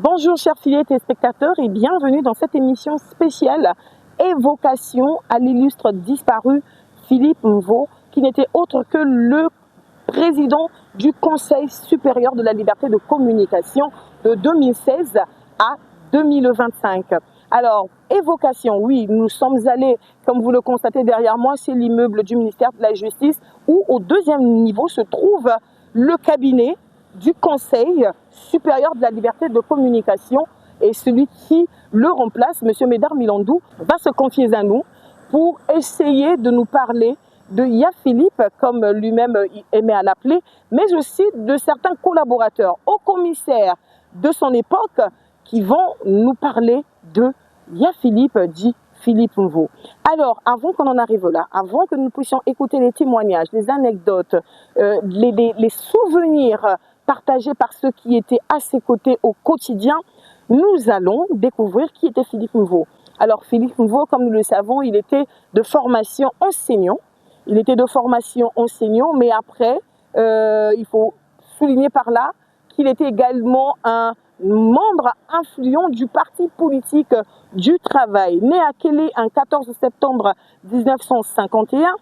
Bonjour chers fidèles téléspectateurs et bienvenue dans cette émission spéciale évocation à l'illustre disparu Philippe Mvo, qui n'était autre que le président du Conseil supérieur de la liberté de communication de 2016 à 2025. Alors, évocation, oui, nous sommes allés, comme vous le constatez derrière moi, c'est l'immeuble du ministère de la Justice où au deuxième niveau se trouve le cabinet du Conseil supérieur de la liberté de communication, et celui qui le remplace, M. Médard Milandou, va se confier à nous pour essayer de nous parler de Ya Philippe, comme lui-même aimait à l'appeler, mais aussi de certains collaborateurs, hauts commissaires de son époque, qui vont nous parler de Ya Philippe, dit Philippe Mvo. Alors, avant qu'on en arrive là, avant que nous puissions écouter les témoignages, les anecdotes, les souvenirs partagés par ceux qui étaient à ses côtés au quotidien, nous allons découvrir qui était Philippe Mvo. Alors, Philippe Mvo, comme nous le savons, il était de formation enseignant. Il était de formation enseignant, mais après, il faut souligner par là qu'il était également un membre influent du parti politique du travail. Né à Kélé un 14 septembre 1951,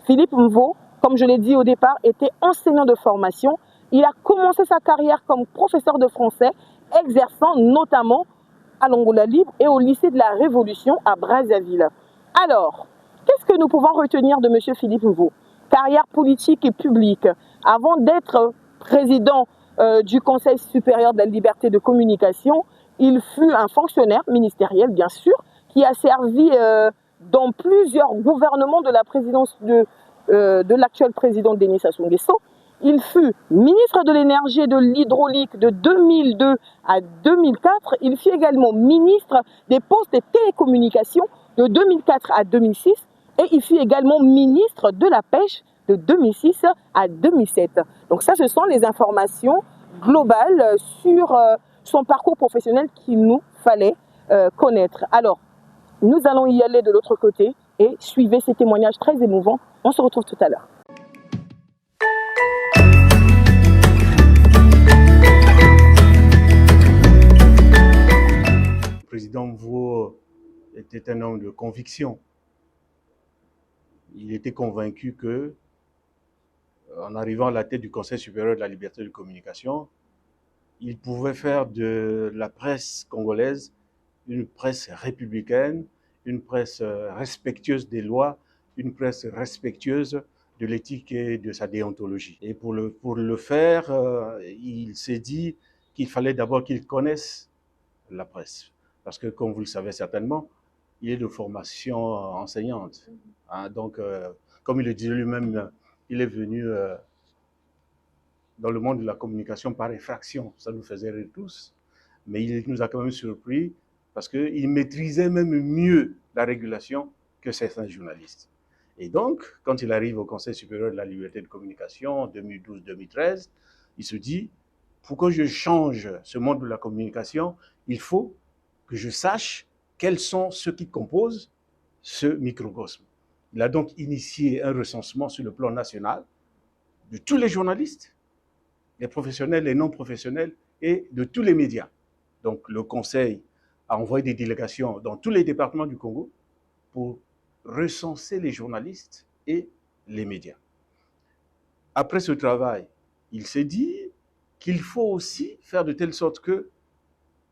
Philippe Mvo, comme je l'ai dit au départ, était enseignant de formation. Il a commencé sa carrière comme professeur de français, exerçant notamment à l'Angola Libre et au lycée de la Révolution à Brazzaville. Alors, qu'est-ce que nous pouvons retenir de M. Philippe Mvo? Carrière politique et publique. Avant d'être président du Conseil supérieur de la liberté de communication, il fut un fonctionnaire ministériel, bien sûr, qui a servi dans plusieurs gouvernements de la présidence de l'actuel président Denis Sassou Nguesso. Il fut ministre de l'énergie et de l'hydraulique de 2002 à 2004. Il fut également ministre des postes et télécommunications de 2004 à 2006. Et il fut également ministre de la pêche de 2006 à 2007. Donc ça, ce sont les informations globales sur son parcours professionnel qu'il nous fallait connaître. Alors, nous allons y aller de l'autre côté et suivez ces témoignages très émouvants. On se retrouve tout à l'heure. Le président Mvo était un homme de conviction. Il était convaincu que, en arrivant à la tête du Conseil supérieur de la liberté de communication, il pouvait faire de la presse congolaise une presse républicaine, une presse respectueuse des lois, une presse respectueuse de l'éthique et de sa déontologie. Et pour le faire, il s'est dit qu'il fallait d'abord qu'il connaisse la presse. Parce que, comme vous le savez certainement, il est de formation enseignante. Hein, donc, comme il le disait lui-même, il est venu dans le monde de la communication par effraction. Ça nous faisait rire tous. Mais il nous a quand même surpris parce qu'il maîtrisait même mieux la régulation que certains journalistes. Et donc, quand il arrive au Conseil supérieur de la liberté de communication en 2012-2013, il se dit, pour que je change ce monde de la communication, il faut que je sache quels sont ceux qui composent ce microcosme. Il a donc initié un recensement sur le plan national de tous les journalistes, les professionnels et non professionnels, et de tous les médias. Donc le Conseil a envoyé des délégations dans tous les départements du Congo pour recenser les journalistes et les médias. Après ce travail, il s'est dit qu'il faut aussi faire de telle sorte que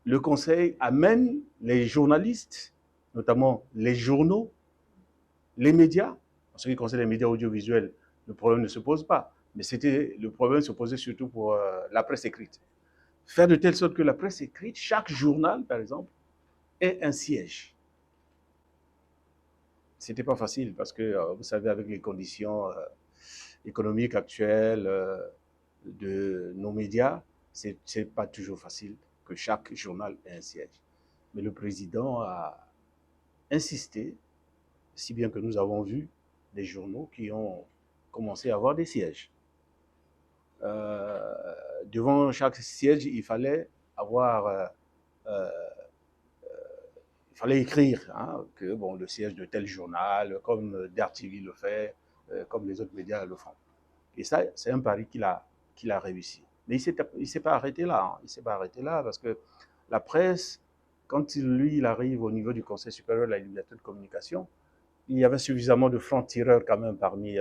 le Conseil amène les journalistes, notamment les journaux, les médias. En ce qui concerne les médias audiovisuels, le problème ne se pose pas. Mais le problème se posait surtout pour la presse écrite. Faire de telle sorte que la presse écrite, chaque journal, par exemple, ait un siège. Ce n'était pas facile parce que, vous savez, avec les conditions économiques actuelles de nos médias, ce n'est pas toujours facile que chaque journal ait un siège. Mais le président a insisté, si bien que nous avons vu des journaux qui ont commencé à avoir des sièges. Devant chaque siège, il fallait il fallait écrire que bon, le siège de tel journal, comme DRTV le fait, comme les autres médias le font. Et ça, c'est un pari qu'il a réussi. Mais il ne s'est pas arrêté là. Il ne s'est pas arrêté là parce que la presse, quand il arrive au niveau du Conseil supérieur de la liberté de communication, il y avait suffisamment de francs-tireurs quand même parmi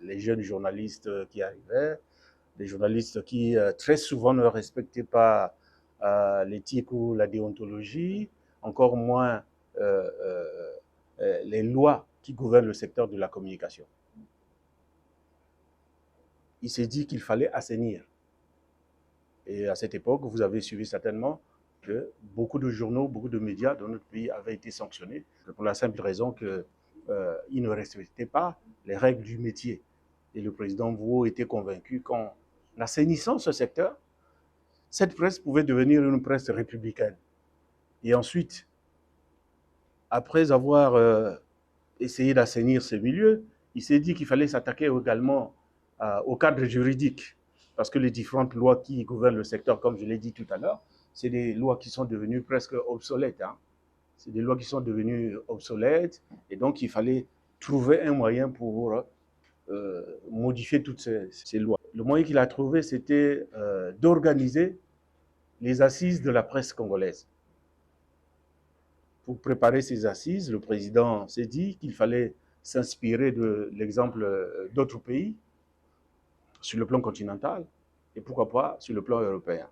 les jeunes journalistes qui arrivaient, des journalistes qui très souvent ne respectaient pas l'éthique ou la déontologie, encore moins les lois qui gouvernent le secteur de la communication. Il s'est dit qu'il fallait assainir. Et à cette époque, vous avez suivi certainement que beaucoup de journaux, beaucoup de médias dans notre pays avaient été sanctionnés pour la simple raison qu'ils ne respectaient pas les règles du métier. Et le président Vaux était convaincu qu'en assainissant ce secteur, cette presse pouvait devenir une presse républicaine. Et ensuite, après avoir essayé d'assainir ce milieu, il s'est dit qu'il fallait s'attaquer également au cadre juridique. Parce que les différentes lois qui gouvernent le secteur, comme je l'ai dit tout à l'heure, c'est des lois qui sont devenues presque obsolètes. Hein. C'est des lois qui sont devenues obsolètes. Et donc, il fallait trouver un moyen pour modifier toutes ces lois. Le moyen qu'il a trouvé, c'était d'organiser les assises de la presse congolaise. Pour préparer ces assises, le président s'est dit qu'il fallait s'inspirer de l'exemple d'autres pays sur le plan continental et pourquoi pas sur le plan européen.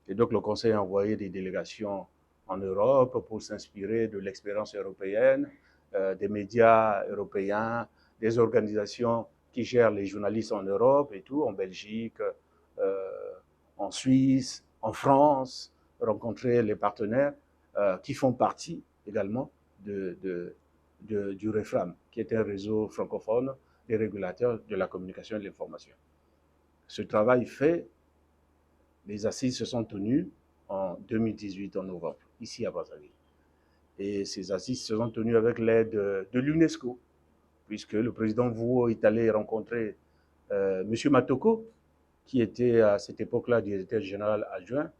Et donc le Conseil a envoyé des délégations en Europe pour s'inspirer de l'expérience européenne, des médias européens, des organisations qui gèrent les journalistes en Europe et tout, en Belgique, en Suisse, en France, rencontrer les partenaires qui font partie également du REFRAM, qui est un réseau francophone des régulateurs de la communication et de l'information. Ce travail fait, les assises se sont tenues en 2018, en novembre, ici à Brazzaville. Et ces assises se sont tenues avec l'aide de l'UNESCO, puisque le président Vaux est allé rencontrer M. Matoko, qui était à cette époque-là directeur général adjoint.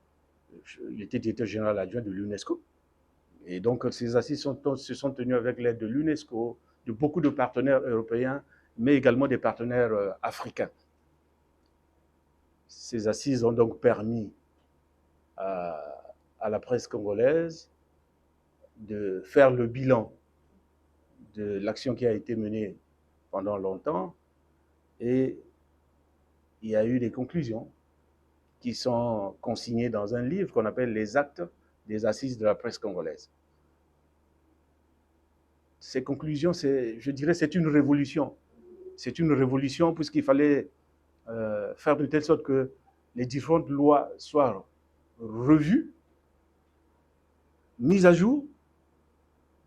Il était directeur général adjoint de l'UNESCO. Et donc, ces assises se sont tenues avec l'aide de l'UNESCO, de beaucoup de partenaires européens, mais également des partenaires africains. Ces assises ont donc permis à la presse congolaise de faire le bilan de l'action qui a été menée pendant longtemps et il y a eu des conclusions qui sont consignées dans un livre qu'on appelle les actes des assises de la presse congolaise. Ces conclusions, je dirais, c'est une révolution. C'est une révolution puisqu'il fallait faire de telle sorte que les différentes lois soient revues, mises à jour,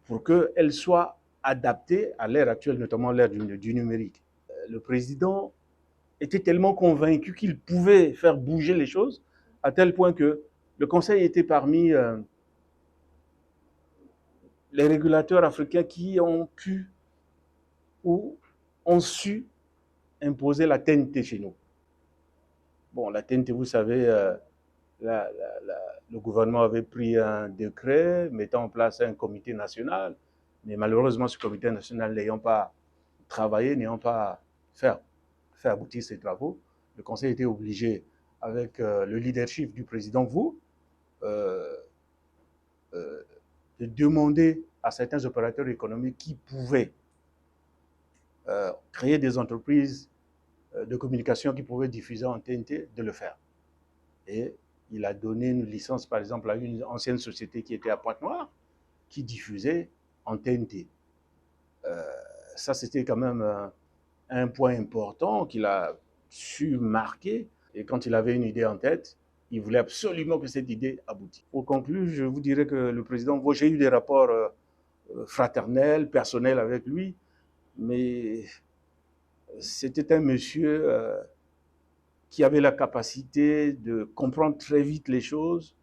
pour qu'elles soient adaptées à l'ère actuelle, notamment l'ère du numérique. Le président était tellement convaincu qu'il pouvait faire bouger les choses, à tel point que le Conseil était parmi les régulateurs africains qui ont pu ou ont su imposer la TNT chez nous. Bon, la TNT, vous savez, le gouvernement avait pris un décret mettant en place un comité national, mais malheureusement, ce comité national n'ayant pas travaillé, n'ayant pas fait aboutir ses travaux, le Conseil était obligé, avec le leadership du président Vaux, de demander à certains opérateurs économiques qui pouvaient créer des entreprises de communication qui pouvaient diffuser en TNT de le faire. Et il a donné une licence, par exemple, à une ancienne société qui était à Pointe-Noire, qui diffusait en TNT. Ça, c'était quand même un point important qu'il a su marquer. Et quand il avait une idée en tête, il voulait absolument que cette idée aboutisse. Pour conclure, je vous dirais que le président, j'ai eu des rapports fraternels, personnels avec lui, mais c'était un monsieur qui avait la capacité de comprendre très vite les choses.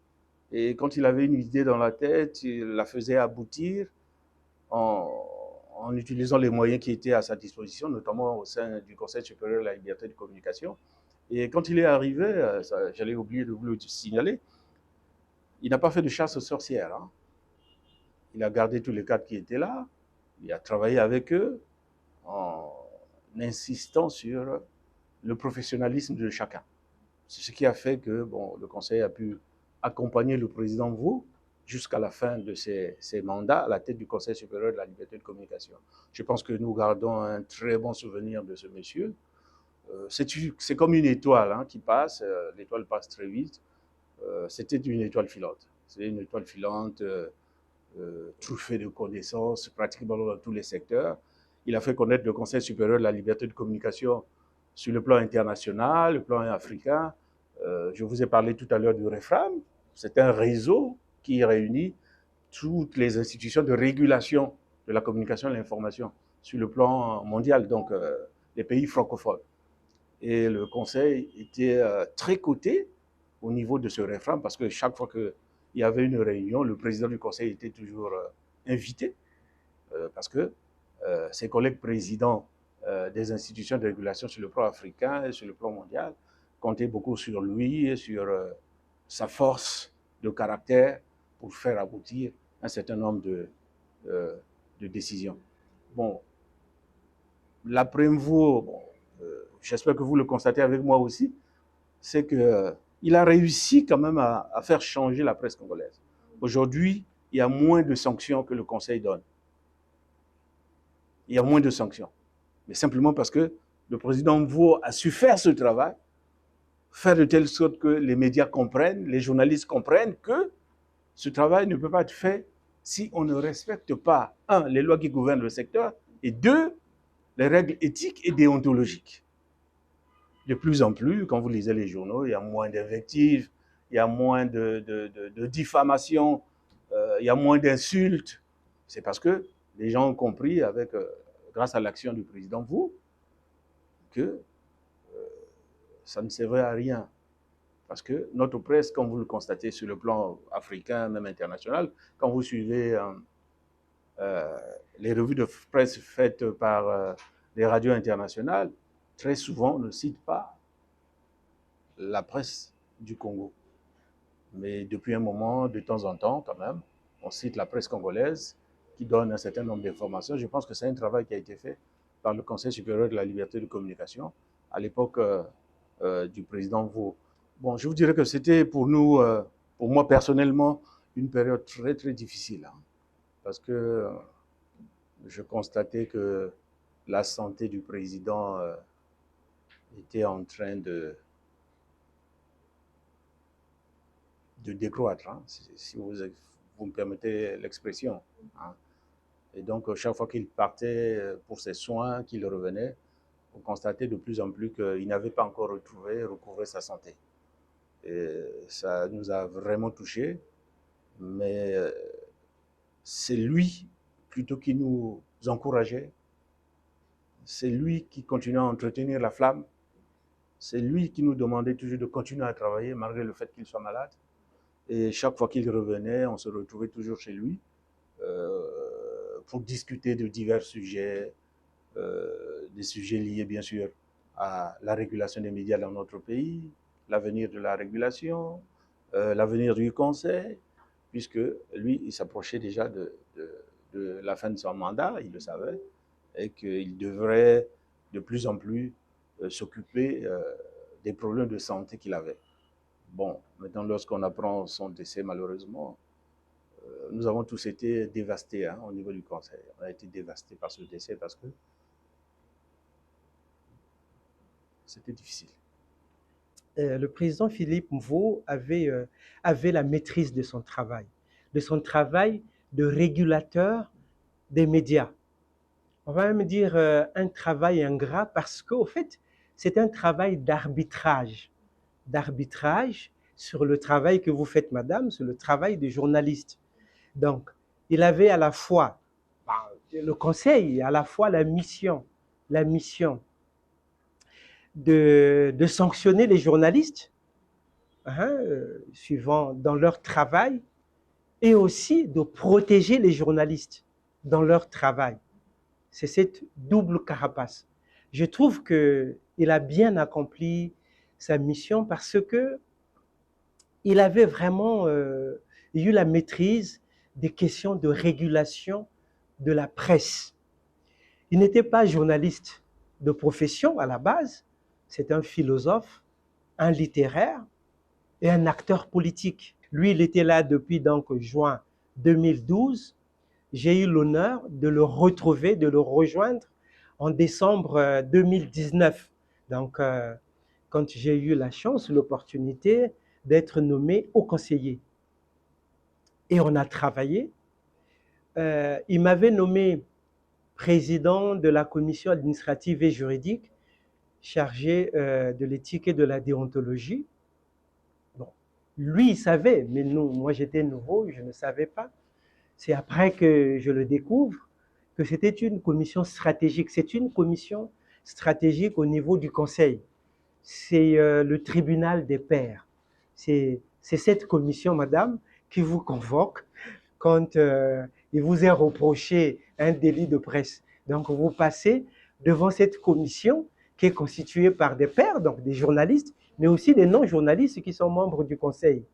Et quand il avait une idée dans la tête, il la faisait aboutir en utilisant les moyens qui étaient à sa disposition, notamment au sein du Conseil supérieur de la liberté de communication. Et quand il est arrivé, j'allais oublier de vous le signaler, il n'a pas fait de chasse aux sorcières. Hein. Il a gardé tous les cadres qui étaient là, il a travaillé avec eux en insistant sur le professionnalisme de chacun. C'est ce qui a fait que bon, le Conseil a pu accompagné le président Vo jusqu'à la fin de ses mandats à la tête du Conseil supérieur de la liberté de communication. Je pense que nous gardons un très bon souvenir de ce monsieur. C'est comme une étoile hein, qui passe, l'étoile passe très vite. C'était une étoile filante. C'est une étoile filante truffée de connaissances pratiquement dans tous les secteurs. Il a fait connaître le Conseil supérieur de la liberté de communication sur le plan international, le plan africain. Je vous ai parlé tout à l'heure du REFRAM. C'est un réseau qui réunit toutes les institutions de régulation de la communication et de l'information sur le plan mondial, donc les pays francophones. Et le Conseil était très coté au niveau de ce REFRAM parce que chaque fois qu'il y avait une réunion, le président du Conseil était toujours invité parce que ses collègues présidents des institutions de régulation sur le plan africain et sur le plan mondial comptaient beaucoup sur lui et sur sa force de caractère pour faire aboutir un certain nombre de décisions. Bon, l'après-midi, bon, j'espère que vous le constatez avec moi aussi, c'est qu'il a réussi quand même à faire changer la presse congolaise. Aujourd'hui, il y a moins de sanctions que le Conseil donne. Il y a moins de sanctions. Mais simplement parce que le président Mvo a su faire ce travail, faire de telle sorte que les médias comprennent, les journalistes comprennent que ce travail ne peut pas être fait si on ne respecte pas, un, les lois qui gouvernent le secteur, et deux, les règles éthiques et déontologiques. De plus en plus, quand vous lisez les journaux, il y a moins d'invectives, il y a moins de diffamations, il y a moins d'insultes. C'est parce que les gens ont compris, grâce à l'action du président Vo, que ça ne servait à rien. Parce que notre presse, comme vous le constatez sur le plan africain, même international, quand vous suivez les revues de presse faites par les radios internationales, très souvent, on ne cite pas la presse du Congo. Mais depuis un moment, de temps en temps, quand même, on cite la presse congolaise qui donne un certain nombre d'informations. Je pense que c'est un travail qui a été fait par le Conseil supérieur de la liberté de communication à l'époque du président Vo. Bon, je vous dirais que c'était pour nous, pour moi personnellement, une période très, très difficile. Hein, parce que je constatais que la santé du président était en train de décroître, hein, si vous me permettez l'expression. Hein. Et donc, chaque fois qu'il partait pour ses soins, qu'il revenait, on constatait de plus en plus qu'il n'avait pas encore recouvré sa santé. Et ça nous a vraiment touchés, mais c'est lui plutôt qui nous encourageait, c'est lui qui continuait à entretenir la flamme, c'est lui qui nous demandait toujours de continuer à travailler malgré le fait qu'il soit malade. Et chaque fois qu'il revenait, on se retrouvait toujours chez lui pour discuter de divers sujets, des sujets liés bien sûr à la régulation des médias dans notre pays, l'avenir de la régulation, l'avenir du Conseil, puisque lui, il s'approchait déjà de la fin de son mandat, il le savait, et qu'il devrait de plus en plus s'occuper des problèmes de santé qu'il avait. Bon, maintenant, lorsqu'on apprend son décès, malheureusement, nous avons tous été dévastés hein, au niveau du Conseil. On a été dévastés par ce décès parce que c'était difficile. Le président Philippe Mvo avait la maîtrise de son travail de régulateur des médias. On va même dire un travail ingrat parce qu'au fait, c'est un travail d'arbitrage sur le travail que vous faites, madame, sur le travail des journalistes. Donc, il avait à la fois le conseil, à la fois la mission de sanctionner les journalistes, suivant dans leur travail, et aussi de protéger les journalistes dans leur travail. C'est cette double carapace. Je trouve qu'il a bien accompli sa mission parce que il avait vraiment eu la maîtrise des questions de régulation de la presse. Il n'était pas journaliste de profession à la base, c'est un philosophe, un littéraire et un acteur politique. Lui, il était là depuis donc juin 2012. J'ai eu l'honneur de le retrouver, de le rejoindre en décembre 2019. Donc, quand j'ai eu la chance, l'opportunité d'être nommé haut conseiller. Et on a travaillé. Il m'avait nommé président de la commission administrative et juridique chargée de l'éthique et de la déontologie. Bon, lui, il savait, mais non, moi j'étais nouveau, je ne savais pas. C'est après que je le découvre que c'était une commission stratégique. C'est une commission stratégique au niveau du conseil. C'est le tribunal des pairs. C'est cette commission, madame, qui vous convoque quand il vous est reproché un délit de presse. Donc, vous passez devant cette commission qui est constituée par des pairs, donc des journalistes, mais aussi des non-journalistes qui sont membres du conseil.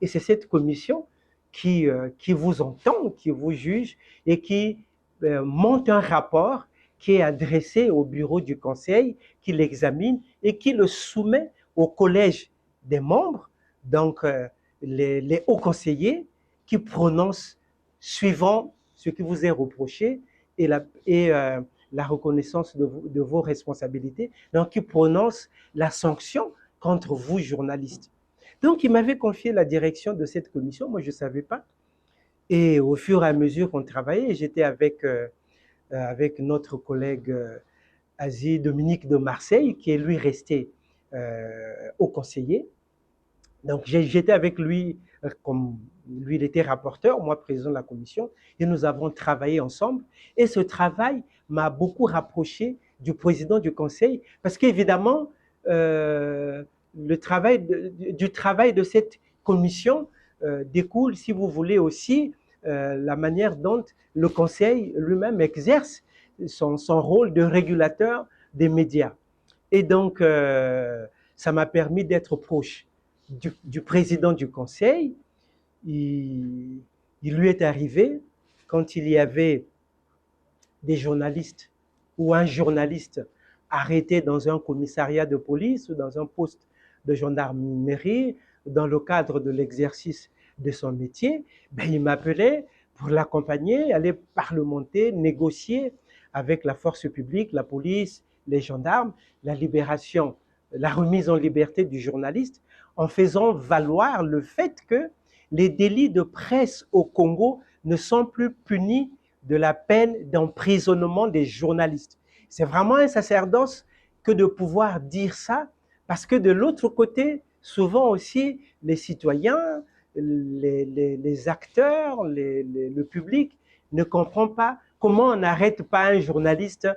Et c'est cette commission qui vous entend, qui vous juge et qui monte un rapport qui est adressé au bureau du conseil, qui l'examine et qui le soumet au collège des membres, donc les hauts conseillers qui prononcent suivant ce qui vous est reproché et la reconnaissance de vos responsabilités, donc qui prononcent la sanction contre vous, journalistes. Donc, il m'avait confié la direction de cette commission, moi je ne savais pas. Et au fur et à mesure qu'on travaillait, j'étais avec notre collègue Asie Dominique de Marseille, qui est lui resté au conseiller. Donc j'étais avec lui, comme lui il était rapporteur, moi président de la commission, et nous avons travaillé ensemble. Et ce travail m'a beaucoup rapproché du président du conseil, parce qu'évidemment, du travail de cette commission découle, si vous voulez aussi, la manière dont le conseil lui-même exerce son rôle de régulateur des médias. Et donc, ça m'a permis d'être proche du président du conseil. Il lui est arrivé, quand il y avait des journalistes ou un journaliste arrêté dans un commissariat de police ou dans un poste de gendarmerie, dans le cadre de l'exercice de son métier, ben, il m'appelait pour l'accompagner, aller parlementer, négocier avec la force publique, la police, les gendarmes, la libération, la remise en liberté du journaliste, en faisant valoir le fait que les délits de presse au Congo ne sont plus punis de la peine d'emprisonnement des journalistes. C'est vraiment un sacerdoce que de pouvoir dire ça, parce que de l'autre côté, souvent aussi, les citoyens, les acteurs, le public ne comprend pas comment on n'arrête pas un journaliste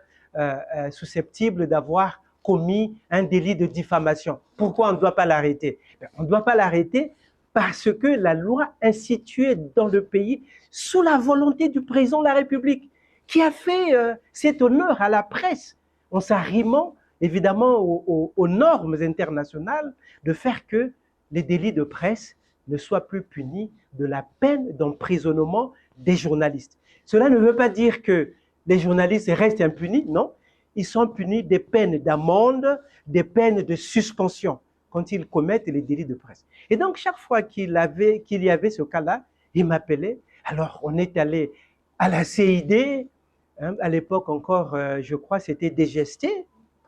susceptible d'avoir commis un délit de diffamation. Pourquoi on ne doit pas l'arrêter? On ne doit pas l'arrêter parce que la loi instituée dans le pays, sous la volonté du président de la République, qui a fait cet honneur à la presse, en s'arrimant évidemment aux normes internationales, de faire que les délits de presse ne soient plus punis de la peine d'emprisonnement des journalistes. Cela ne veut pas dire que les journalistes restent impunis, non. Ils sont punis des peines d'amende, des peines de suspension quand ils commettent les délits de presse. Et donc, chaque fois qu'il y avait ce cas-là, il m'appelait. Alors, on est allé à la CID, hein, à l'époque encore, je crois, c'était DGST,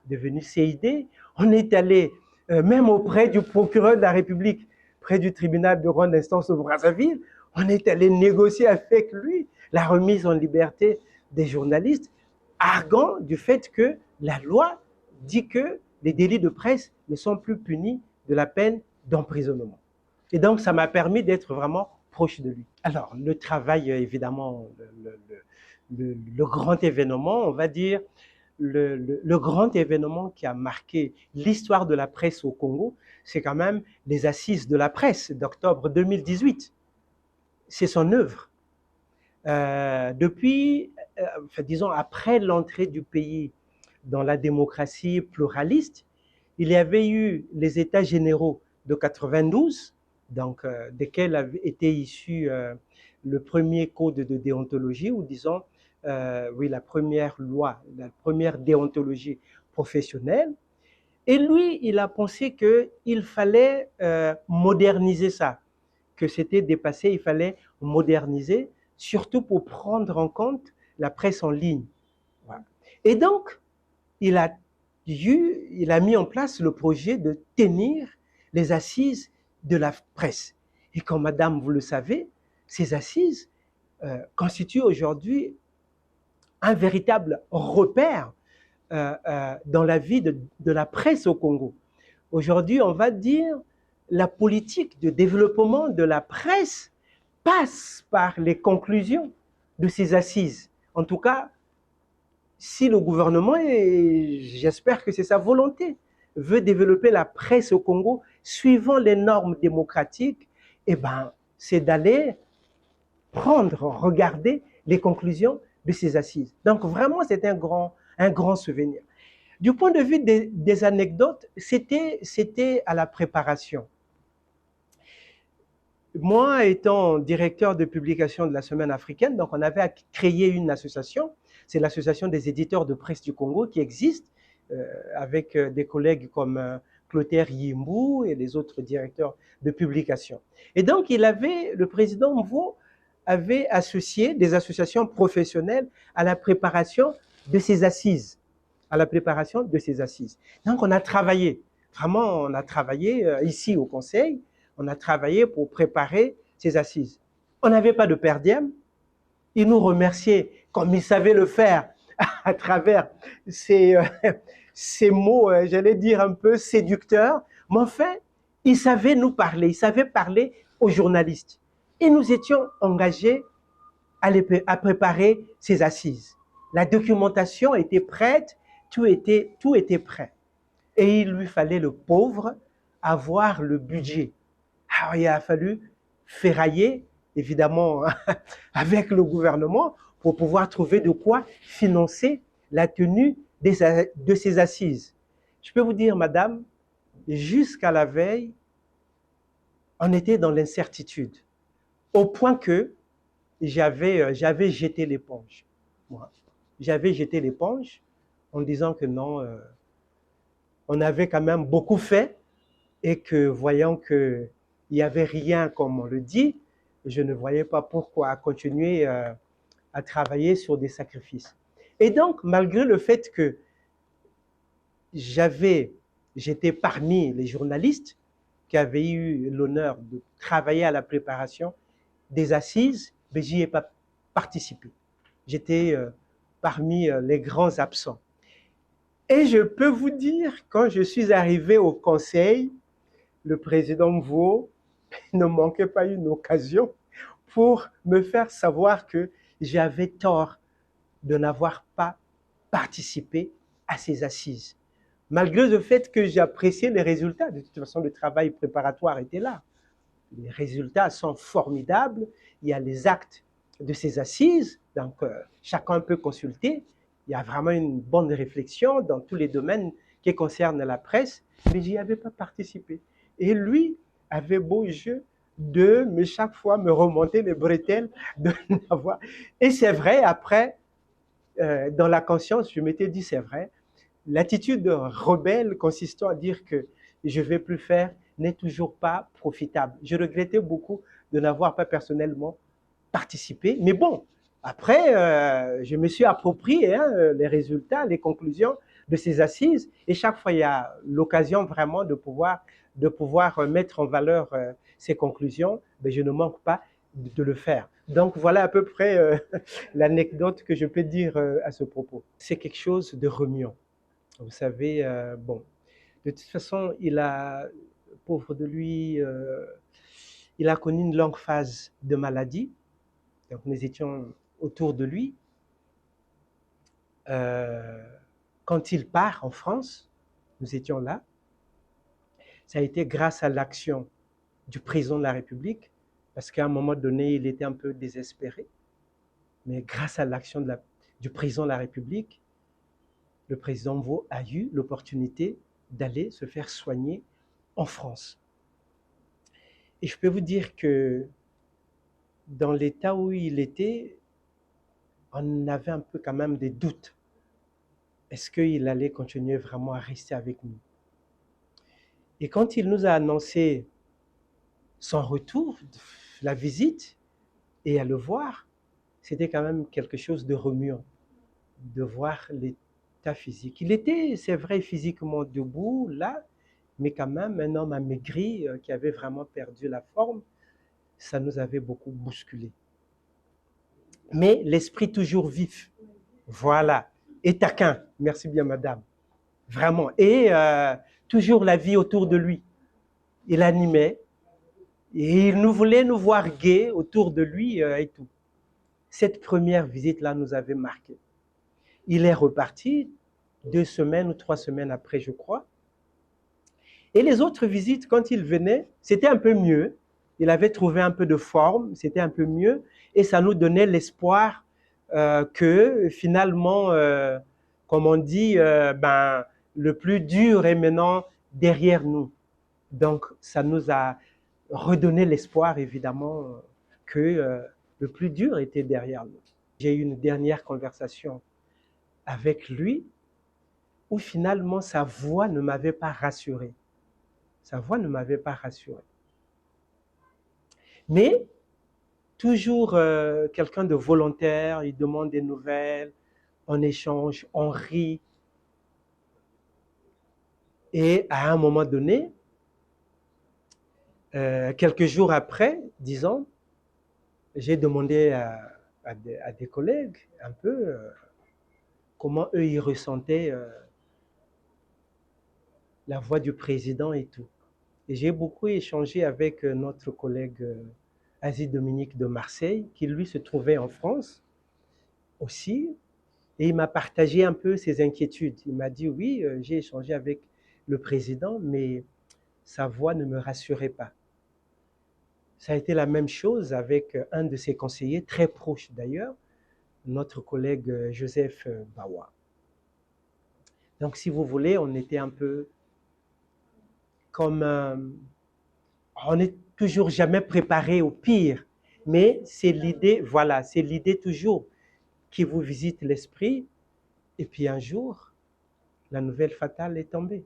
devenu CID. On est allé même auprès du procureur de la République, près du tribunal de grande instance de Brazzaville. On est allé négocier avec lui la remise en liberté des journalistes, arguant du fait que la loi dit que les délits de presse ne sont plus punis de la peine d'emprisonnement. Et donc, ça m'a permis d'être vraiment proche de lui. Alors, le travail, évidemment, le grand événement, on va dire, le grand événement qui a marqué l'histoire de la presse au Congo, c'est quand même les assises de la presse d'octobre 2018. C'est son œuvre. Depuis, disons, après l'entrée du pays dans la démocratie pluraliste, il y avait eu les États généraux de 92, donc desquels avait été issu le premier code de déontologie, ou disons, oui, la première loi, la première déontologie professionnelle. Et lui, il a pensé qu'il fallait moderniser ça, que c'était dépassé, il fallait moderniser, surtout pour prendre en compte la presse en ligne. Voilà. Et donc, il a mis en place le projet de tenir les assises de la presse. Et comme madame, vous le savez, ces assises constituent aujourd'hui un véritable repère dans la vie de la presse au Congo. Aujourd'hui, on va dire, la politique de développement de la presse passe par les conclusions de ces assises. En tout cas, si le gouvernement, et j'espère que c'est sa volonté, veut développer la presse au Congo suivant les normes démocratiques, eh ben, c'est d'aller regarder les conclusions de ces assises. Donc vraiment, c'est un grand souvenir. Du point de vue des anecdotes, c'était à la préparation. Moi, étant directeur de publication de la Semaine africaine, donc on avait créé une association, c'est l'association des éditeurs de presse du Congo qui existe, avec des collègues comme Clotaire Yimbou et les autres directeurs de publication. Et donc, le président Mvo avait associé des associations professionnelles à la préparation de ces assises. Donc, on a travaillé, vraiment, on a travaillé ici au Conseil, on a travaillé pour préparer ces assises. On n'avait pas de per diem. Il nous remerciait comme il savait le faire à travers ces mots, j'allais dire un peu séducteurs. Mais enfin, il savait nous parler, il savait parler aux journalistes. Et nous étions engagés à préparer ces assises. La documentation était prête, tout était prêt. Et il lui fallait, le pauvre, avoir le budget. Alors, il a fallu ferrailler, évidemment, avec le gouvernement pour pouvoir trouver de quoi financer la tenue de ces assises. Je peux vous dire, madame, jusqu'à la veille, on était dans l'incertitude, au point que j'avais jeté l'éponge. J'avais jeté l'éponge en disant que non, on avait quand même beaucoup fait et que voyant que il n'y avait rien, comme on le dit, je ne voyais pas pourquoi continuer à travailler sur des sacrifices. Et donc, malgré le fait que j'étais parmi les journalistes qui avaient eu l'honneur de travailler à la préparation des assises, mais j'y ai pas participé. J'étais parmi les grands absents. Et je peux vous dire, quand je suis arrivé au Conseil, le président Mvo ne manquait pas une occasion pour me faire savoir que j'avais tort de n'avoir pas participé à ces assises. Malgré le fait que j'appréciais les résultats, de toute façon, le travail préparatoire était là. Les résultats sont formidables. Il y a les actes de ces assises, donc chacun peut consulter. Il y a vraiment une bonne réflexion dans tous les domaines qui concernent la presse, mais j'y avais pas participé. Et lui avait beau jeu de chaque fois me remonter les bretelles de n'avoir. Et c'est vrai, après, dans la conscience, je m'étais dit, c'est vrai, l'attitude rebelle consistant à dire que je ne vais plus faire n'est toujours pas profitable. Je regrettais beaucoup de n'avoir pas personnellement participé. Mais bon, après, je me suis approprié les résultats, les conclusions de ces assises. Et chaque fois, il y a l'occasion vraiment de pouvoir mettre en valeur ces conclusions. Mais je ne manque pas de le faire. Donc voilà à peu près l'anecdote que je peux dire à ce propos. C'est quelque chose de remuant. Vous savez, bon, de toute façon, pauvre de lui, il a connu une longue phase de maladie. Donc nous étions autour de lui. Quand il part en France, nous étions là. Ça a été grâce à l'action du président de la République, parce qu'à un moment donné, il était un peu désespéré. Mais grâce à l'action du président de la République, le président Mvo a eu l'opportunité d'aller se faire soigner en France. Et je peux vous dire que dans l'état où il était, on avait un peu quand même des doutes. Est-ce qu'il allait continuer vraiment à rester avec nous? Et quand il nous a annoncé son retour, la visite, et à le voir, c'était quand même quelque chose de remuant, de voir l'état physique. Il était, c'est vrai, physiquement debout, là, mais quand même un homme amaigri qui avait vraiment perdu la forme. Ça nous avait beaucoup bousculé. Mais l'esprit toujours vif, voilà, et taquin, merci bien madame, vraiment, et toujours la vie autour de lui. Il animait, et il nous voulait nous voir gais autour de lui et tout. Cette première visite-là nous avait marqué. Il est reparti 2 semaines ou 3 semaines après, je crois. Et les autres visites, quand il venait, c'était un peu mieux. Il avait trouvé un peu de forme, c'était un peu mieux. Et ça nous donnait l'espoir que finalement, comme on dit, le plus dur est maintenant derrière nous. Donc, ça nous a redonné l'espoir, évidemment, que le plus dur était derrière nous. J'ai eu une dernière conversation avec lui où finalement sa voix ne m'avait pas rassuré. Sa voix ne m'avait pas rassuré. Mais toujours quelqu'un de volontaire, il demande des nouvelles, on échange, on rit. Et à un moment donné, quelques jours après, disons, j'ai demandé à des collègues un peu comment eux ils ressentaient la voix du président et tout. Et j'ai beaucoup échangé avec notre collègue Asie Dominique de Marseille, qui lui se trouvait en France aussi, et il m'a partagé un peu ses inquiétudes. Il m'a dit oui, j'ai échangé avec le président, mais sa voix ne me rassurait pas. Ça a été la même chose avec un de ses conseillers, très proche d'ailleurs, notre collègue Joseph Bawa. Donc si vous voulez, on était un peu comme on n'est toujours jamais préparé au pire, mais c'est l'idée, voilà, c'est l'idée toujours qui vous visite l'esprit, et puis un jour, la nouvelle fatale est tombée.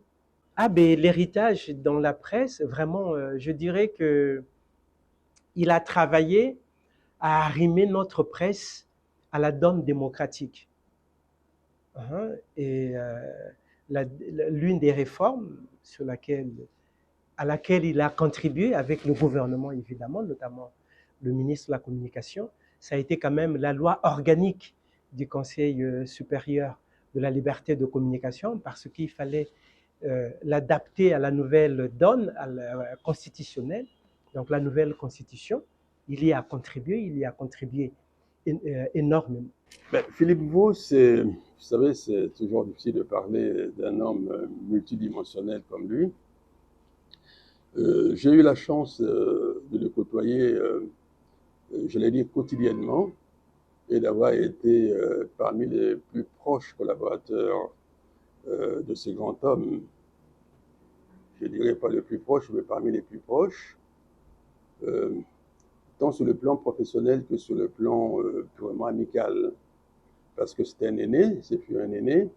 Ah ben l'héritage dans la presse, vraiment, je dirais que il a travaillé à arrimer notre presse à la donne démocratique. Et l'une des réformes à laquelle il a contribué avec le gouvernement, évidemment, notamment le ministre de la Communication, ça a été quand même la loi organique du Conseil supérieur de la liberté de communication, parce qu'il fallait l'adapter à la nouvelle donne constitutionnelle, donc la nouvelle constitution. Il y a contribué énormément. Philippe Vaux, vous savez, c'est toujours difficile de parler d'un homme multidimensionnel comme lui. J'ai eu la chance de le côtoyer, je l'ai dit, quotidiennement, et d'avoir été parmi les plus proches collaborateurs de ce grand homme. Je ne dirais pas le plus proche, mais parmi les plus proches, tant sur le plan professionnel que sur le plan purement amical. Parce que c'était un aîné, c'est plus un aîné,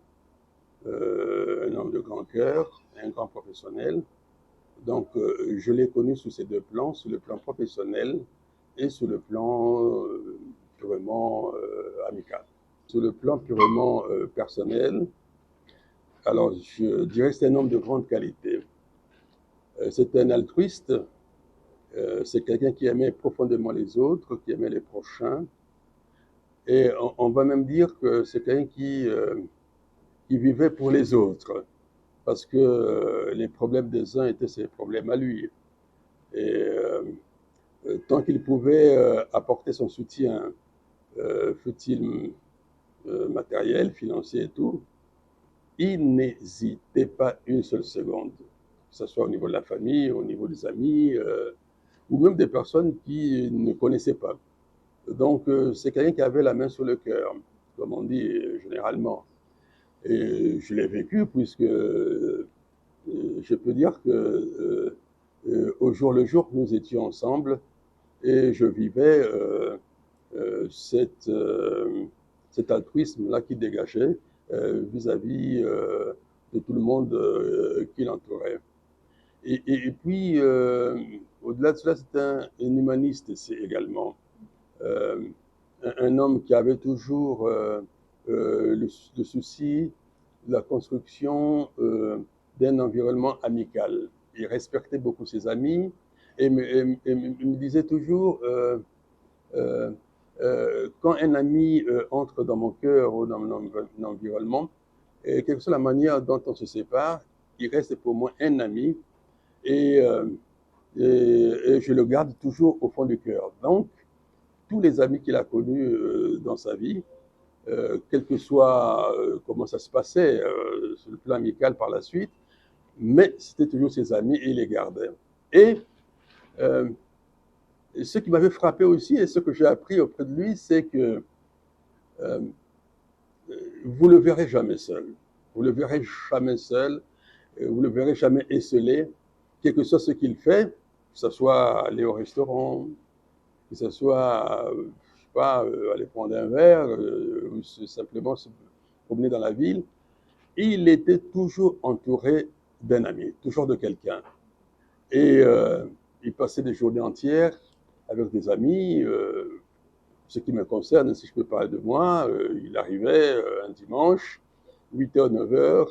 un homme de grand cœur, un grand professionnel. Donc, je l'ai connu sous ces deux plans, sur le plan professionnel et sur le plan purement amical. Sur le plan purement personnel, alors je dirais que c'est un homme de grande qualité. C'est un altruiste, c'est quelqu'un qui aimait profondément les autres, qui aimait les prochains. Et on va même dire que c'est quelqu'un qui vivait pour les autres, parce que les problèmes des uns étaient ses problèmes à lui. Et tant qu'il pouvait apporter son soutien, fut-il matériel, financier et tout, il n'hésitait pas une seule seconde, que ce soit au niveau de la famille, au niveau des amis, ou même des personnes qui ne connaissaient pas. Donc, c'est quelqu'un qui avait la main sur le cœur, comme on dit généralement. Et je l'ai vécu puisque je peux dire que au jour le jour, nous étions ensemble et je vivais cet altruisme-là qui dégageait vis-à-vis de tout le monde qui l'entourait. Et puis, au-delà de cela, c'est un humaniste également. Un homme qui avait toujours le souci de la construction d'un environnement amical. Il respectait beaucoup ses amis et me disait toujours quand un ami entre dans mon cœur ou dans mon environnement, et quelle que soit la manière dont on se sépare, il reste pour moi un ami et, et je le garde toujours au fond du cœur. Donc, tous les amis qu'il a connus dans sa vie, quel que soit comment ça se passait sur le plan amical par la suite, mais c'était toujours ses amis et il les gardait. Et ce qui m'avait frappé aussi et ce que j'ai appris auprès de lui, c'est que vous le verrez jamais seul. Vous le verrez jamais seul, vous le verrez jamais esselé, quel que soit ce qu'il fait, que ce soit aller au restaurant, que ce soit, je sais pas, aller prendre un verre, ou simplement se promener dans la ville, il était toujours entouré d'un ami, toujours de quelqu'un. Et il passait des journées entières avec des amis. Ce qui me concerne, si je peux parler de moi, il arrivait un dimanche, 8h, 9h,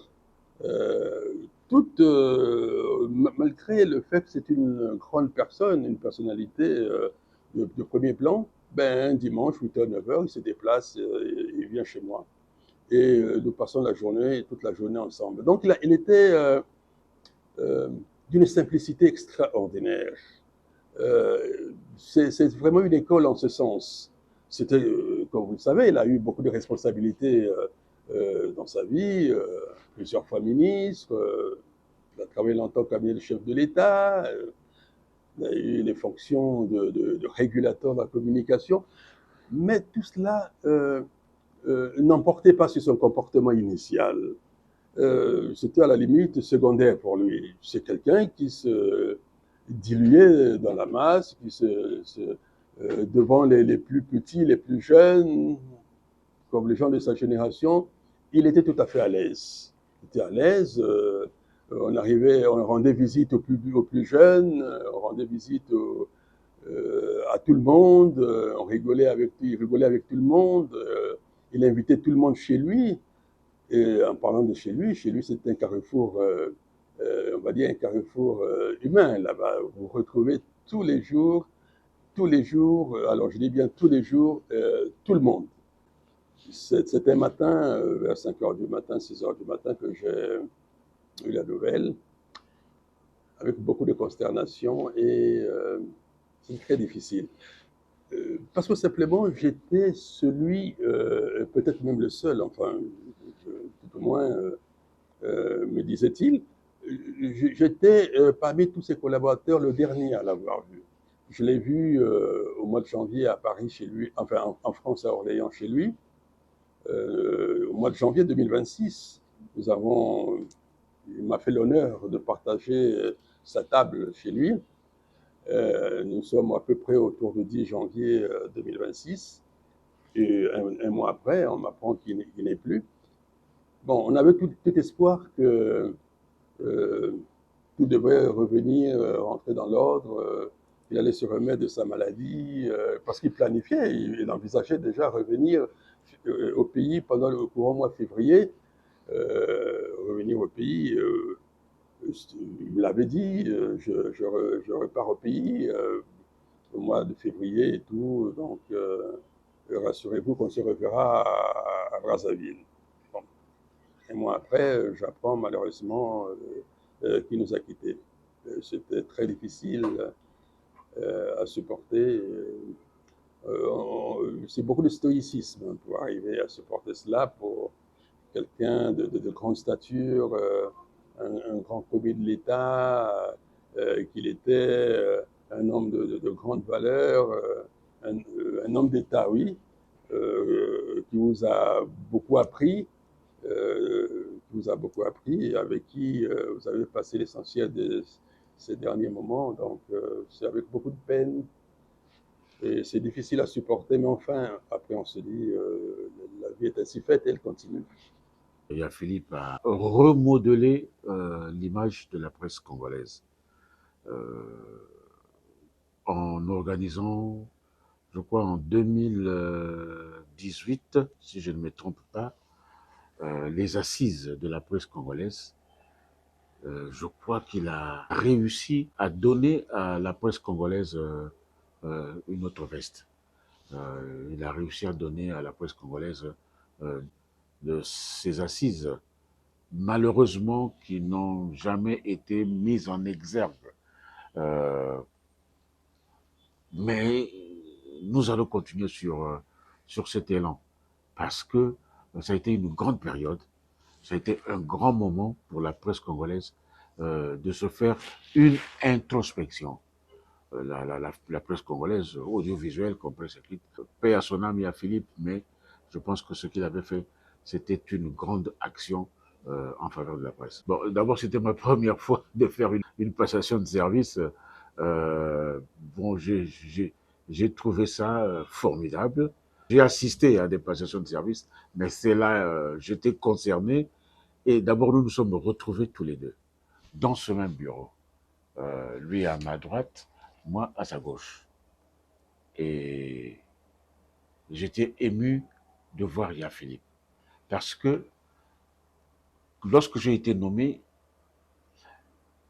malgré le fait que c'est une grande personne, une personnalité de premier plan, ben, un dimanche, 8h, 9h, il se déplace, il vient chez moi. Et nous passons la journée, toute la journée ensemble. Donc il était d'une simplicité extraordinaire. C'est vraiment une école en ce sens. C'était, comme vous le savez, il a eu beaucoup de responsabilités dans sa vie, plusieurs fois ministre, il a travaillé longtemps comme le chef de l'État, il a eu les fonctions de régulateur de la communication, mais tout cela n'emportait pas sur son comportement initial. C'était à la limite secondaire pour lui. C'est quelqu'un qui se diluait dans la masse, devant les plus petits, les plus jeunes, comme les gens de sa génération, il était tout à fait à l'aise. Il était à l'aise. On rendait visite aux plus jeunes, on rendait visite à tout le monde, il rigolait avec tout le monde, il invitait tout le monde chez lui. Et en parlant de chez lui c'est un carrefour, on va dire un carrefour humain là-bas. Vous retrouvez tous les jours, alors je dis bien tous les jours, tout le monde. C'était un matin, vers 5h du matin, 6h du matin, que j'ai eu la nouvelle, avec beaucoup de consternation, et c'est très difficile. Parce que simplement, j'étais celui, peut-être même le seul, enfin, tout au moins, me disait-il, j'étais parmi tous ses collaborateurs le dernier à l'avoir vu. Je l'ai vu au mois de janvier à Paris chez lui, enfin en France à Orléans chez lui. Au mois de janvier 2026, il m'a fait l'honneur de partager sa table chez lui. Nous sommes à peu près autour du 10 janvier 2026. Et un mois après, on m'apprend qu'il n'est plus. Bon, on avait tout espoir que tout devrait revenir, rentrer dans l'ordre. Il allait se remettre de sa maladie, parce qu'il planifiait, il envisageait déjà revenir au pays pendant le courant mois de février. Revenir au pays, il l'avait dit, je repars au pays au mois de février et tout, donc rassurez-vous qu'on se reverra à Brazzaville. Bon. Un mois après, j'apprends malheureusement qu'il nous a quittés. C'était très difficile à supporter. C'est beaucoup de stoïcisme pour arriver à supporter cela pour quelqu'un de grande stature, un grand commis de l'État, qu'il était un homme de grande valeur, un homme d'État, oui, qui vous a beaucoup appris, et avec qui vous avez passé l'essentiel de ces derniers moments. Donc, c'est avec beaucoup de peine. Et c'est difficile à supporter, mais enfin, après, on se dit, la vie est ainsi faite et elle continue. Yaya Philippe a remodelé l'image de la presse congolaise. en organisant, je crois en 2018, si je ne me trompe pas, les assises de la presse congolaise. Je crois qu'il a réussi à donner à la presse congolaise une autre veste. Il a réussi à donner à la presse congolaise de ces assises, malheureusement, qui n'ont jamais été mises en exergue. Euh, mais nous allons continuer sur cet élan, parce que ça a été une grande période, ça a été un grand moment pour la presse congolaise de se faire une introspection. La presse congolaise, audiovisuelle, comme presse écrite, paix à son âme et à Philippe, mais je pense que ce qu'il avait fait, c'était une grande action en faveur de la presse. Bon, d'abord, c'était ma première fois de faire une passation de service. Bon, j'ai trouvé ça formidable. J'ai assisté à des passations de service, mais c'est là, j'étais concerné. Et d'abord, nous nous sommes retrouvés tous les deux dans ce même bureau. Lui à ma droite, moi à sa gauche. Et j'étais ému de voir Yaya Philippe. Parce que lorsque j'ai été nommé,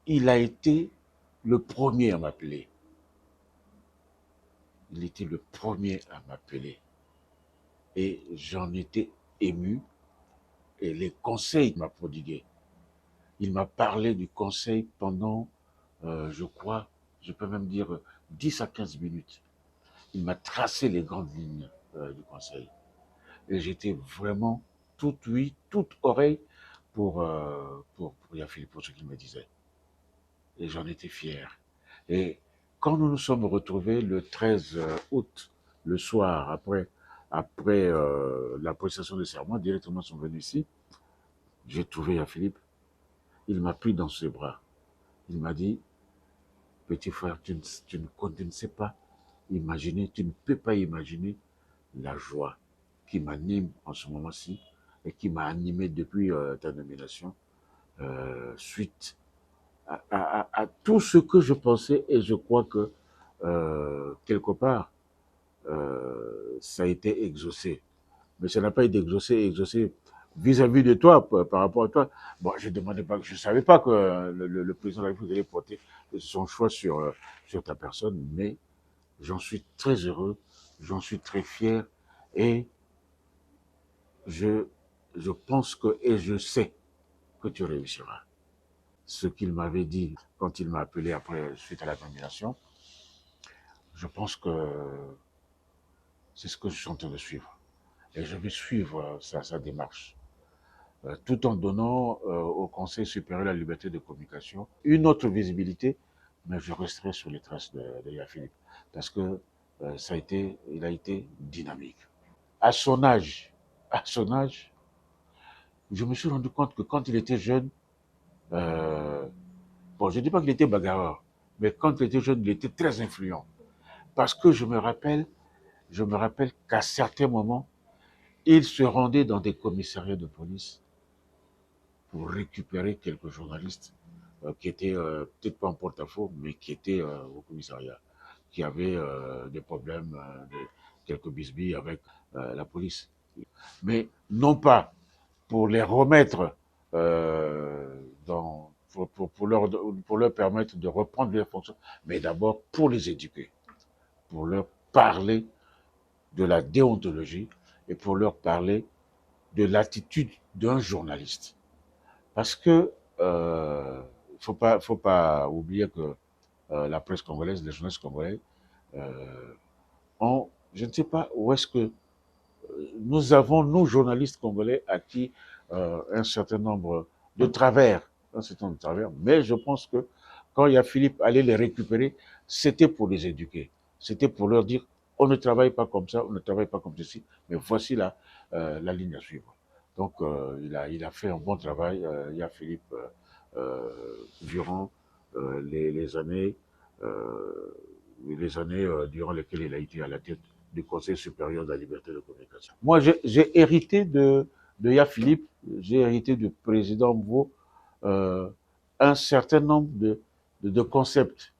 il a été le premier à m'appeler. Il était le premier à m'appeler. Et j'en étais ému. Et les conseils qu'il m'a prodigués. Il m'a parlé du conseil pendant, je crois, je peux même dire 10 à 15 minutes. Il m'a tracé les grandes lignes du conseil. Et j'étais vraiment tout oui, toute oreille pour Yaya Philippe, pour ce qu'il me disait. Et j'en étais fier. Et quand nous nous sommes retrouvés le 13 août, le soir, après la prestation de serment, directement sont venus ici, j'ai trouvé Yaya Philippe. Il m'a pris dans ses bras. Il m'a dit, petit frère, tu ne sais pas imaginer, tu ne peux pas imaginer la joie qui m'anime en ce moment-ci et qui m'a animé depuis ta nomination, suite à tout ce que je pensais, et je crois que quelque part, ça a été exaucé. Mais ça n'a pas été exaucé vis-à-vis de toi, par rapport à toi. Bon, je ne savais pas que le président de la République allait porter son choix sur ta personne, mais j'en suis très heureux, j'en suis très fier, et je pense que, et je sais que tu réussiras. Ce qu'il m'avait dit quand il m'a appelé après, suite à la nomination, je pense que c'est ce que je suis en train de suivre. Et je vais suivre sa démarche, tout en donnant au Conseil supérieur de la liberté de communication une autre visibilité, mais je resterai sur les traces de Yaya Philippe, parce que il a été dynamique. À son âge, je me suis rendu compte que quand il était jeune, bon, je ne dis pas qu'il était bagarreur, mais quand il était jeune, il était très influent. Parce que je me rappelle qu'à certains moments, il se rendait dans des commissariats de police pour récupérer quelques journalistes qui étaient peut-être pas en porte-à-faux, mais qui étaient au commissariat, qui avaient des problèmes, quelques bisbilles avec la police. Mais non pas pour les remettre pour leur permettre de reprendre leurs fonctions, mais d'abord pour les éduquer, pour leur parler de la déontologie et pour leur parler de l'attitude d'un journaliste. Parce que faut pas oublier que la presse congolaise, les journalistes congolais je ne sais pas où est-ce que nous avons, nous journalistes congolais, acquis un certain nombre de travers, mais je pense que quand il y a Philippe allait les récupérer, c'était pour les éduquer, c'était pour leur dire, on ne travaille pas comme ça, on ne travaille pas comme ceci, mais voici la ligne à suivre. Donc il a fait un bon travail, il y a Philippe, durant les années durant lesquelles il a été à la tête du Conseil supérieur de la liberté de communication. Moi, j'ai hérité de Yaya Philippe, j'ai hérité du président Mvo un certain nombre de concepts.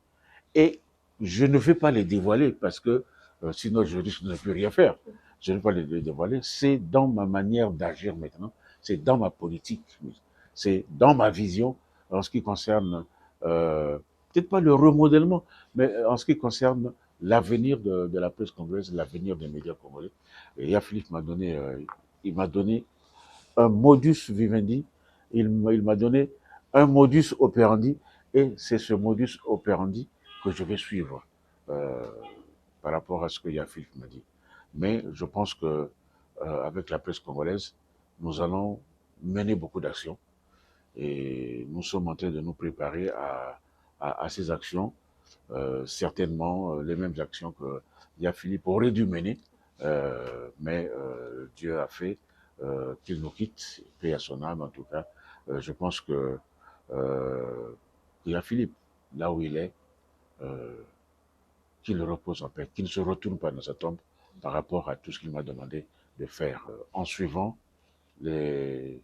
Et je ne vais pas les dévoiler parce que sinon je risque de ne plus rien faire. Je ne vais pas les dévoiler. C'est dans ma manière d'agir maintenant, c'est dans ma politique, c'est dans ma vision en ce qui concerne, peut-être pas le remodèlement, mais en ce qui concerne l'avenir de la presse congolaise, l'avenir des médias congolais. Et Philippe m'a donné, il m'a donné un modus vivendi, il m'a donné un modus operandi, et c'est ce modus operandi que je vais suivre par rapport à ce que Philippe m'a dit. Mais je pense que avec la presse congolaise, nous allons mener beaucoup d'actions et nous sommes en train de nous préparer à ces actions, certainement les mêmes actions que Philippe aurait dû mener, mais Dieu a fait qu'il nous quitte, paix à son âme en tout cas. Je pense que Philippe, là où il est, qu'il repose en paix, qu'il ne se retourne pas dans sa tombe par rapport à tout ce qu'il m'a demandé de faire en suivant les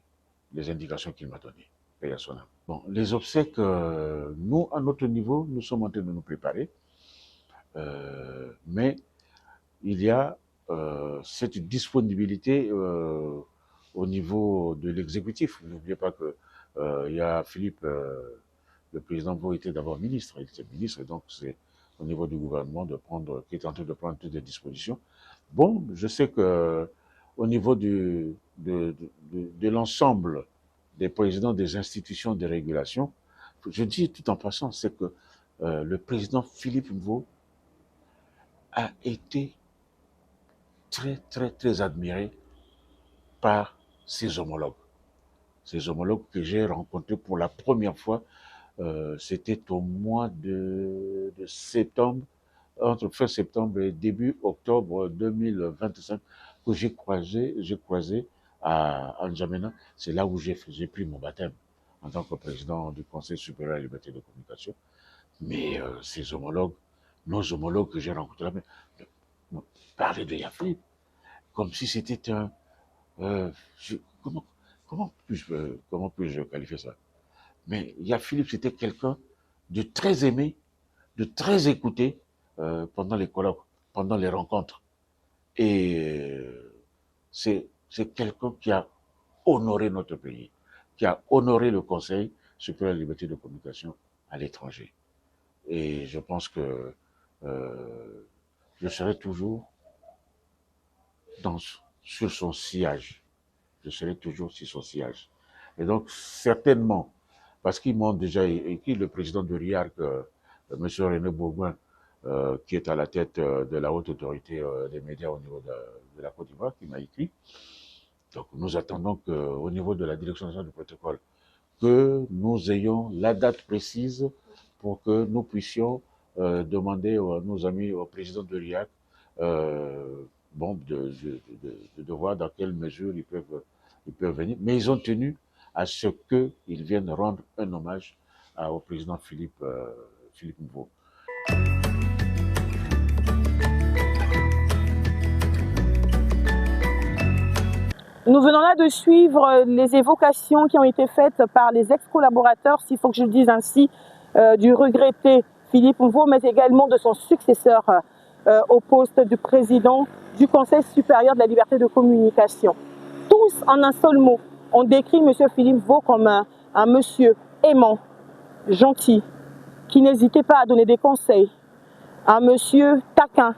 indications qu'il m'a données. Paix à son âme. Bon, les obsèques, nous, à notre niveau, nous sommes en train de nous préparer, mais il y a cette disponibilité au niveau de l'exécutif. N'oubliez pas que Philippe, le président Mvo était d'abord ministre, il était ministre, et donc c'est au niveau du gouvernement qui est en train de prendre toutes les dispositions. Bon, je sais que au niveau de l'ensemble des présidents des institutions de régulation, je dis tout en passant, c'est que le président Philippe Mvo a été très, très, très admiré par ses homologues. Ces homologues que j'ai rencontrés pour la première fois, c'était au mois de septembre, entre fin septembre et début octobre 2025, que j'ai croisé à N'Djamena. C'est là où j'ai pris mon baptême en tant que président du Conseil supérieur à la liberté de communication. Mais ces homologues, nos homologues que j'ai rencontrés là, parlaient de Philippe comme si c'était un... comment puis-je qualifier ça? Mais Philippe, c'était quelqu'un de très aimé, de très écouté pendant les colloques, pendant les rencontres. Et c'est quelqu'un qui a honoré notre pays, qui a honoré le Conseil supérieur à la liberté de communication à l'étranger. Et je pense que je serai toujours sur son sillage. Je serai toujours sur son sillage. Et donc, certainement, parce qu'ils m'ont déjà écrit, le président de RIARC, M. René Bourgoin, qui est à la tête de la haute autorité des médias au niveau de la Côte d'Ivoire, qui m'a écrit. Donc, nous attendons qu'au niveau de la direction nationale du protocole, que nous ayons la date précise pour que nous puissions demander à nos amis, au président de RIARC, de voir dans quelle mesure ils peuvent venir. Mais ils ont tenu à ce qu'ils viennent rendre un hommage au président Philippe Mvo. Nous venons là de suivre les évocations qui ont été faites par les ex-collaborateurs, s'il faut que je le dise ainsi, du regretté Philippe Mvo, mais également de son successeur au poste du président du Conseil supérieur de la liberté de communication. Tous, en un seul mot, ont décrit M. Philippe Mvo comme un monsieur aimant, gentil, qui n'hésitait pas à donner des conseils, un monsieur taquin,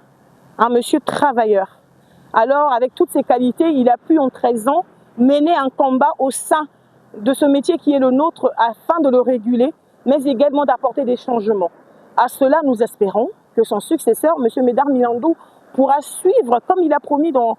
un monsieur travailleur. Alors, avec toutes ces qualités, il a pu en 13 ans mener un combat au sein de ce métier qui est le nôtre afin de le réguler, mais également d'apporter des changements. À cela, nous espérons que son successeur, M. Médard Milandou, pourra suivre, comme il a promis dans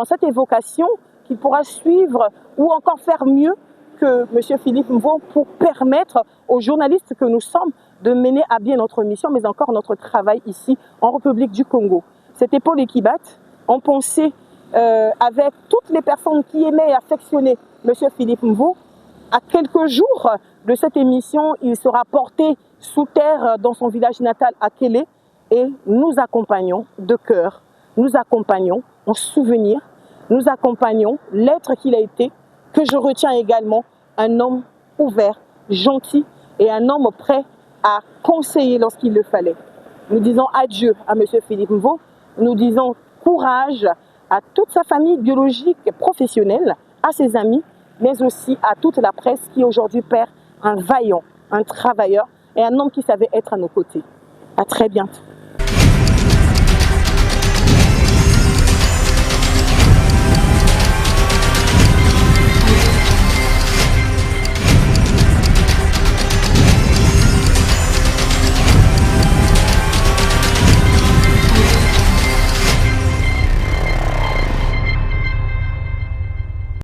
cette évocation, qu'il pourra suivre ou encore faire mieux que M. Philippe Mvo pour permettre aux journalistes que nous sommes de mener à bien notre mission, mais encore notre travail ici en République du Congo. C'était Paul Ekibat, en pensée avec toutes les personnes qui aimaient et affectionnaient M. Philippe Mvo. À quelques jours de cette émission, il sera porté sous terre dans son village natal à Kélé et nous accompagnons de cœur, nous accompagnons en souvenir, nous accompagnons l'être qu'il a été, que je retiens également, un homme ouvert, gentil et un homme prêt à conseiller lorsqu'il le fallait. Nous disons adieu à M. Philippe Mvo. Nous disons courage à toute sa famille biologique et professionnelle, à ses amis, mais aussi à toute la presse qui aujourd'hui perd un vaillant, un travailleur et un homme qui savait être à nos côtés. À très bientôt.